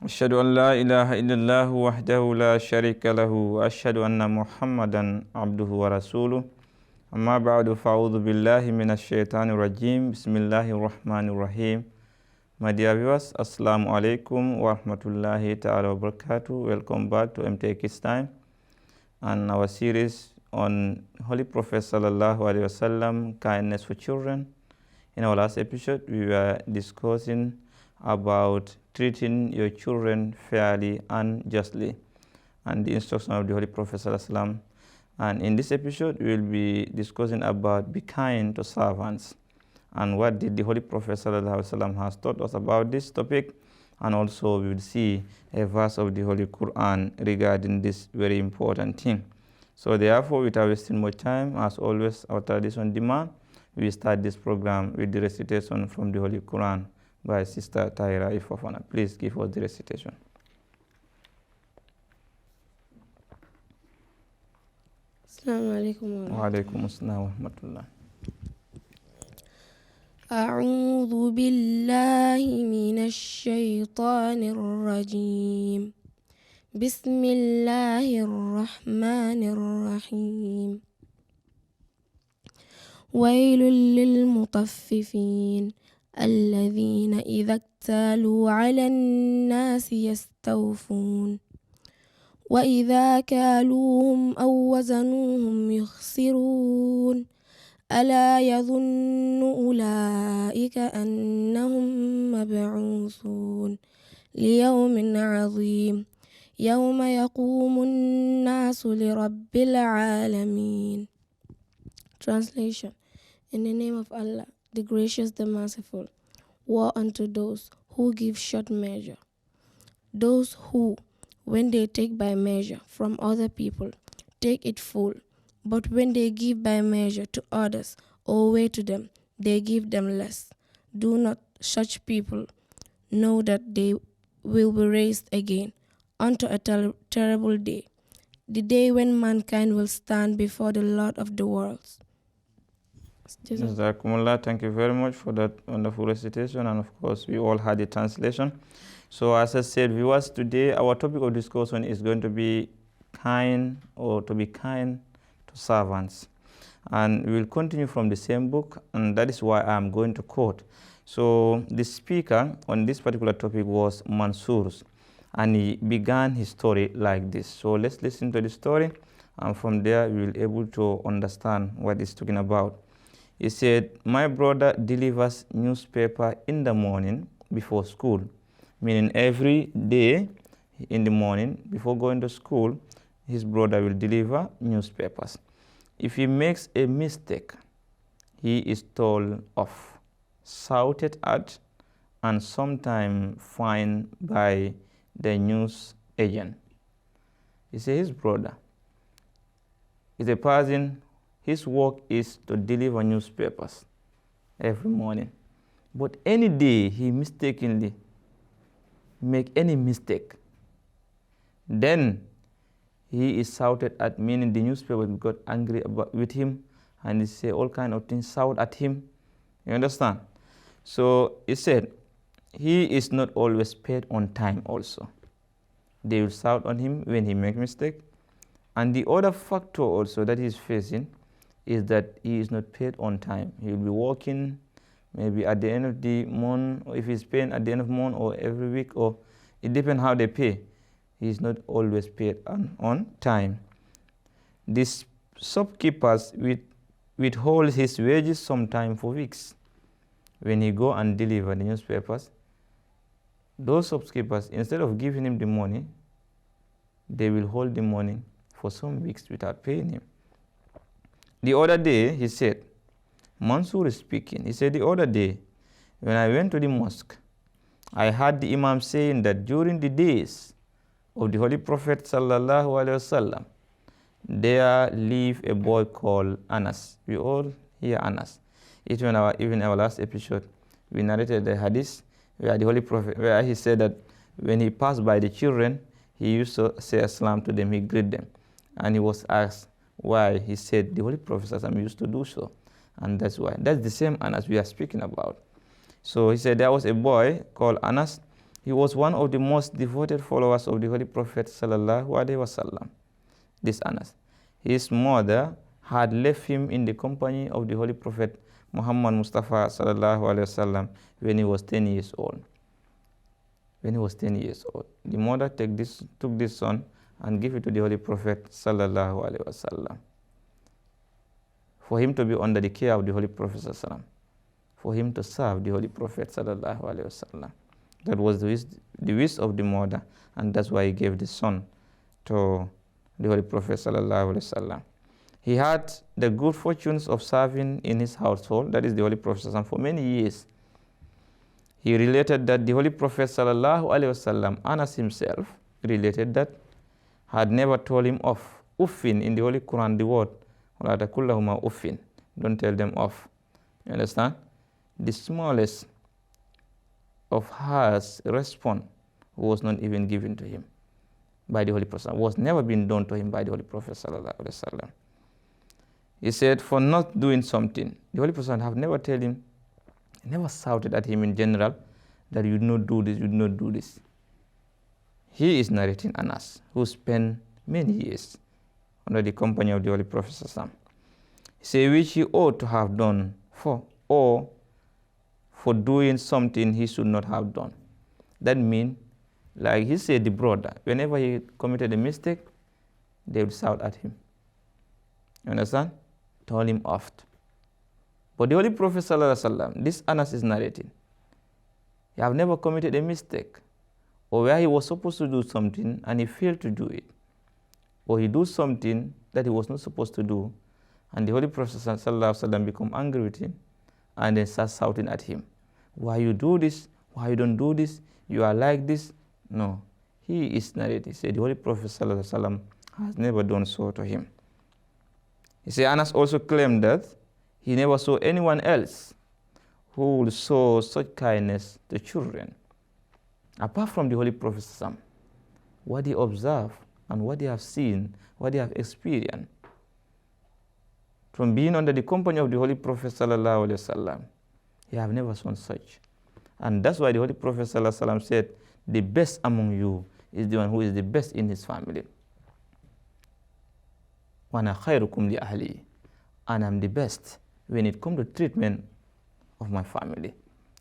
أشهد أن لا إله إلا الله وحده لا شريك له وأشهد أن محمدا عبده ورسوله أما بعد فأعوذ بالله من الشيطان الرجيم بسم الله الرحمن الرحيم. My dear viewers, Assalamu alaikum wa rahmatullahi ta'ala wa barakatuh. Welcome back to MTA Kids Time and our series on Holy Prophet Sallallahu Alaihi Wasallam, kindness for children. In our last episode, we were discussing about treating your children fairly and justly and the instruction of the Holy Prophet Sallallahu Alaihi Wasallam. And in this episode, we will be discussing about be kind to servants and what did the Holy Prophet Sallallahu Alaihi Wasallam has taught us about this topic. And also we will see a verse of the Holy Quran regarding this very important thing. So therefore, without wasting more time, as always, our tradition demand, we start this program with the recitation from the Holy Quran by Sister Tahira Ifofana. Please give us the recitation. Assalamu alaikum Wa alaikum assalam wa rahmatullah. أعوذ بالله من الشيطان الرجيم بسم الله الرحمن الرحيم ويل للمطففين الذين إذا اكتالوا على الناس يستوفون وإذا كالوهم أو وزنوهم يخسرون ألا يظن أولئك أنهم مبعوثون ليوم عظيم يوم يقوم الناس لرب العالمين. Translation. In the name of Allah, the gracious, the merciful. Woe unto those who give short measure, those who, when they take by measure from other people, take it full, but when they give by measure to others or weigh to them, they give them less. Do not such people know that they will be raised again unto a terrible day, the day when mankind will stand before the Lord of the worlds. Jazakumullah, thank you very much for that wonderful recitation, and of course we all had the translation. So as I said, viewers, today our topic of discussion is going to be kind, or to be kind to servants, and we will continue from the same book, and that is why I am going to quote. So the speaker on this particular topic was Mansur's, and he began his story like this. So let's listen to the story, and from there we will be able to understand what he's talking about. He said, my brother delivers newspaper in the morning before school, meaning every day in the morning before going to school, his brother will deliver newspapers. If he makes a mistake, he is told off, shouted at, and sometimes fined by the news agent. He said his brother is a person, his work is to deliver newspapers every morning. But any day he mistakenly make any mistake, then he is shouted at, meaning the newspaper got angry with him, and he say all kind of things, shout at him. You understand? So he said he is not always paid on time also. They will shout on him when he make mistake. And the other factor also that he is facing is that he is not paid on time. He will be working maybe at the end of the month, or if he's paying at the end of the month, or every week, or it depends how they pay. He is not always paid on time. These shopkeepers withhold his wages sometime for weeks. When he go and deliver the newspapers, those shopkeepers, instead of giving him the money, they will hold the money for some weeks without paying him. The other day, he said, Mansour is speaking, he said, the other day, when I went to the mosque, I heard the Imam saying that during the days of the Holy Prophet Sallallahu Alaihi Wasallam, there lived a boy called Anas. We all hear Anas. Even our last episode, we narrated the hadith where the Holy Prophet, where he said that when he passed by the children, he used to say Assalam to them, he greet them. And he was asked why. He said the Holy Prophet used to do so. And that's why. That's the same Anas we are speaking about. So he said there was a boy called Anas, He was one of the most devoted followers of the Holy Prophet sallallahu alaihi wasallam. This Anas. His mother had left him in the company of the Holy Prophet Muhammad Mustafa sallallahu alaihi wasallam when he was 10 years old. When he was 10 years old, the mother took this son and gave it to the Holy Prophet sallallahu alaihi wasallam, for him to be under the care of the Holy Prophet sallallahu alaihi wasallam, for him to serve the Holy Prophet sallallahu alaihi wasallam. That was the wish of the mother, and that's why he gave the son to the Holy Prophet sallallahu alaihi wasallam. He had the good fortunes of serving in his household, that is the Holy Prophet sallallahu alaihi wasallam, for many years. He related that the Holy Prophet sallallahu alaihi wasallam, Anas himself related that, had never told him off. Uffin in the Holy Quran, the word wala takullahuma uffin, don't tell them off. You understand? The smallest of harsh response was not even given to him by the Holy Prophet, was never been done to him by the Holy Prophet sallallahu alaihi wasallam. He said, for not doing something, the Holy Prophet have never told him, never shouted at him in general that you do not do this, you do not do this. He is narrating Anas, who spent many years under the company of the Holy Prophet sallallahu alaihi wasallam. He said, which he ought to have done or for doing something he should not have done. That means, like he said, the brother, whenever he committed a mistake, they would shout at him. You understand? Told him off. But the Holy Prophet sallallahu alaihi wasallam, this Anas is narrating, he have never committed a mistake, or where he was supposed to do something and he failed to do it, or he do something that he was not supposed to do, and the Holy Prophet sallallahu alaihi wasallam become angry with him and then start shouting at him, why you do this, why you don't do this, you are like this. No, he is narrating. He said the Holy Prophet sallallahu alaihi wasallam has never done so to him. He said Anas also claimed that he never saw anyone else who would show such kindness to children apart from the Holy Prophet sallallahu alaihi wasallam. What he observed and what they have seen, what they have experienced from being under the company of the Holy Prophet sallallahu alaihi wasallam, he have never shown such. And that's why the Holy Prophet sallallahu alaihi wasallam said, the best among you is the one who is the best in his family. وَأَنَا خَيْرُكُمْ لِأَهْلِي, and I'm the best when it comes to treatment of my family.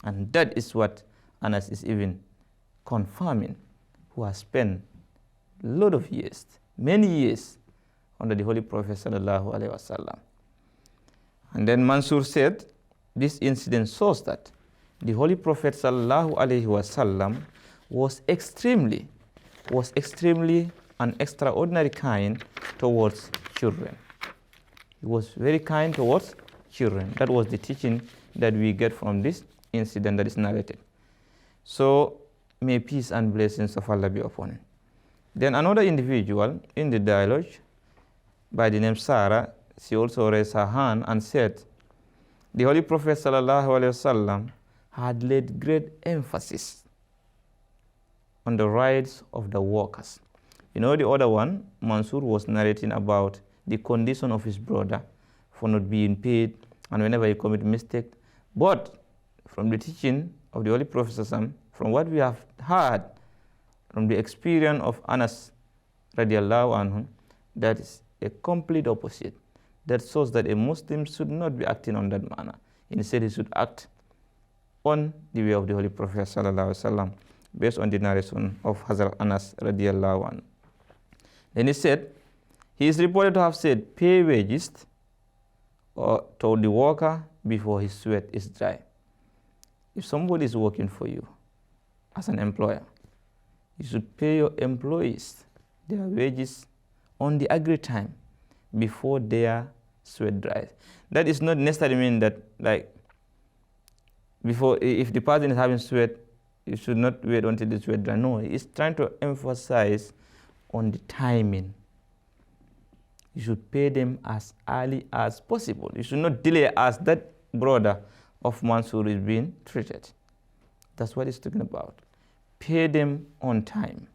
And that is what Anas is even confirming, who has spent a lot of years, many years, under the Holy Prophet sallallahu alaihi wasallam. And then Mansur said, this incident shows that the Holy Prophet sallallahu alaihi wasallam was extremely an extraordinary kind towards children. He was very kind towards children. That was the teaching that we get from this incident that is narrated. So may peace and blessings of Allah be upon him. Then another individual in the dialogue by the name Sarah, she also raised her hand and said, the Holy Prophet sallallahu alaihi wasallam had laid great emphasis on the rights of the workers. You know, the other one, Mansur, was narrating about the condition of his brother for not being paid and whenever he commit mistake. But from the teaching of the Holy Prophet sallallahu alaihi wasallam, from what we have heard from the experience of Anas radiallahu anhu, that is a complete opposite. That shows that a Muslim should not be acting on that manner. Instead, he should act on the way of the Holy Prophet sallallahu alaihi wasallam, based on the narration of Hazrat Anas radiallahu anhu. Then he said, he is reported to have said, pay wages to the worker before his sweat is dry. If somebody is working for you as an employer, you should pay your employees their wages on the agreed time before their sweat dries. That is not necessarily mean that, like, before, if the person is having sweat, you should not wait until the sweat dries. No, it's trying to emphasize on the timing. You should pay them as early as possible. You should not delay as that brother of Mansur is being treated. That's what he's talking about. Pay them on time.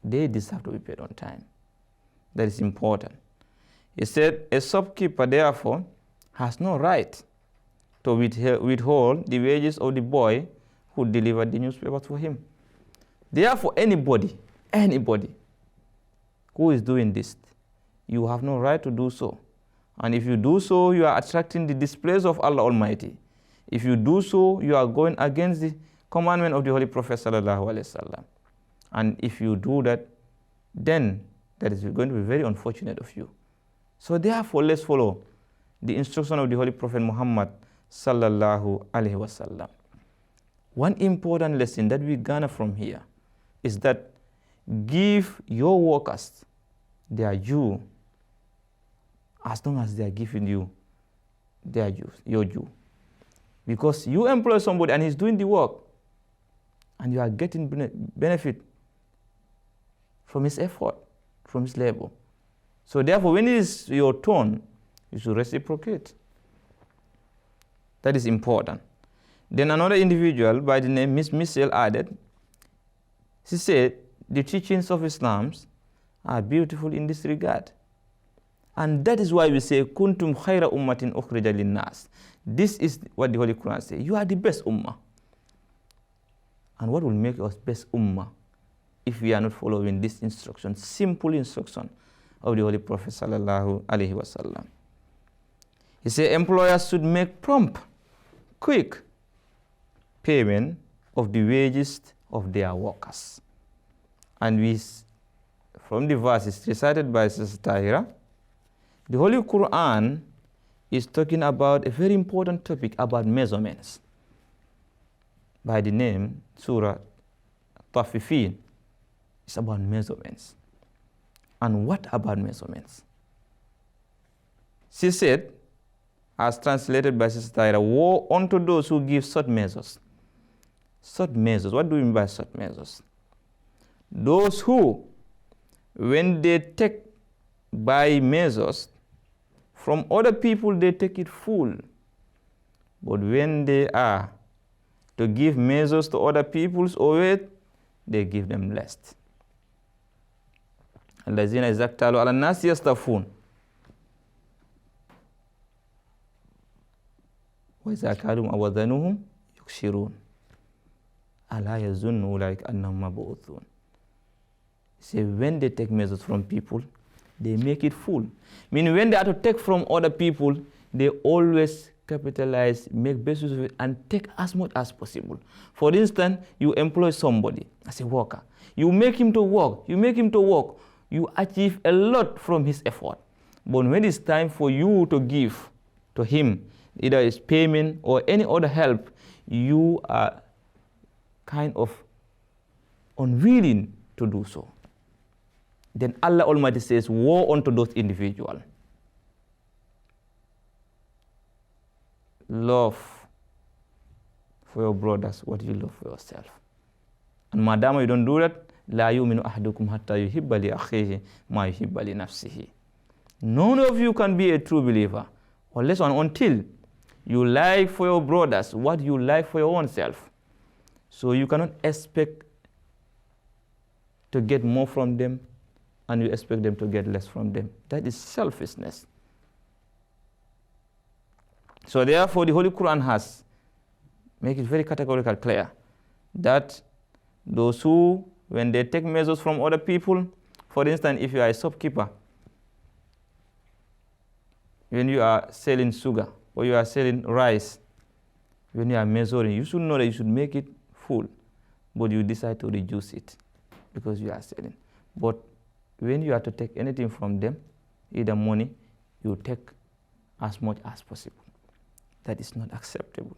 They deserve to be paid on time. That is important. He said, a shopkeeper, therefore, has no right to withhold the wages of the boy who delivered the newspapers for him. Therefore, anybody who is doing this, you have no right to do so. And if you do so, you are attracting the displeasure of Allah Almighty. If you do so, you are going against the commandment of the Holy Prophet sallallahu alaihi wasallam. And if you do that, then that is going to be very unfortunate of you. So therefore, let's follow the instruction of the Holy Prophet Muhammad sallallahu alaihi wasallam. One important lesson that we garner from here is that give your workers their due as long as they are giving you their due, your due. Because you employ somebody and he's doing the work and you are getting benefit from his effort, from his labor. So therefore, when it is your turn, you should reciprocate. That is important. Then another individual by the name Miss Michelle added, she said, the teachings of Islam are beautiful in this regard. And that is why we say, kuntum khayra ummatin ukhrija linnas. This is what the Holy Quran says. You are the best ummah. And what will make us best ummah if we are not following this instruction, simple instruction of the Holy Prophet sallallahu alaihi wasallam? He said employers should make prompt, quick payment of the wages of their workers. And we, from the verses recited by Sister Tahira, the Holy Quran is talking about a very important topic about measurements by the name Surah Tafifin. It's about measurements. And what about measurements? She said, as translated by Sister Tahira, woe unto those who give short measures. Short measures. What do we mean by short measures? Those who, when they take by measures from other people, they take it full. But when they are to give measures to other people's weight, they give them less. الذين إذا اكتالوا على الناس يستوفون وإذا كالوا أو وزنوهم يكسرون ألا يظن أولئك أنهم مبعوثون. Say when they take measures from people, they make it full. Meaning when they are to take from other people, they always capitalize, make best use of it, and take as much as possible. For instance, you employ somebody as a worker. You make him to work. You achieve a lot from his effort. But when it's time for you to give to him, either his payment or any other help, you are kind of unwilling to do so. Then Allah Almighty says, woe unto those individuals. Love for your brothers what you love for yourself. And madam, you don't do that, لا يؤمن أحدكم حتى يحب لأخيه ما يحب لنفسه. None of you can be a true believer unless and until you like for your brothers what you like for your own self. So you cannot expect to get more from them and you expect them to get less from them. That is selfishness. So therefore, the Holy Quran has made it very categorical clear that those who, when they take measures from other people, for instance, if you are a shopkeeper, when you are selling sugar or you are selling rice, when you are measuring, you should know that you should make it full, but you decide to reduce it because you are selling. But when you are to take anything from them, either money, you take as much as possible. That is not acceptable.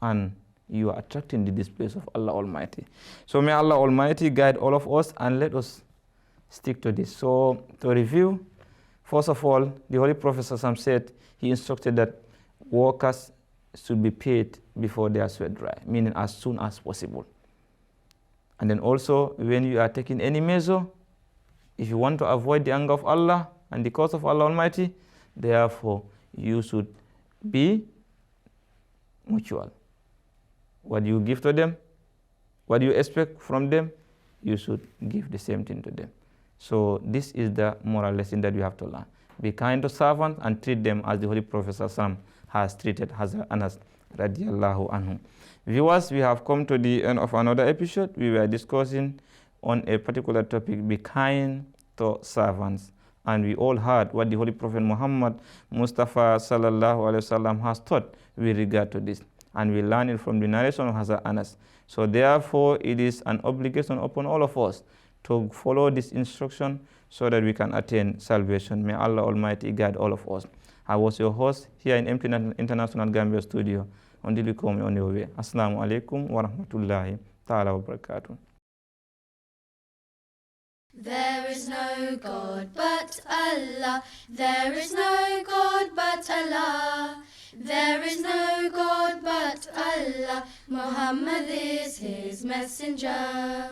And you are attracting the displeasure of Allah Almighty. So may Allah Almighty guide all of us and let us stick to this. So to review, first of all, the Holy Prophet said he instructed that workers should be paid before their sweat dry, meaning as soon as possible. And then also, when you are taking any measure, if you want to avoid the anger of Allah and the curse of Allah Almighty, therefore you should be mutual. What you give to them, what you expect from them, you should give the same thing to them. So this is the moral lesson that we have to learn. Be kind to servants and treat them as the Holy Prophet ﷺ has treated Hazrat Anas radiallahu anhu. Viewers, we have come to the end of another episode. We were discussing on a particular topic, be kind to servants. And we all heard what the Holy Prophet Muhammad Mustafa sallallahu alaihi wasallam has taught with regard to this. And we learn it from the narration of Hazrat Anas. So therefore, it is an obligation upon all of us to follow this instruction so that we can attain salvation. May Allah Almighty guide all of us. I was your host here in MTA International Gambia Studio. Until we come on your way. Assalamu alaikum wa rahmatullahi ta'ala wa barakatuh. There is no God but Allah. There is no God but Allah. There is no God but Allah. Muhammad is his messenger.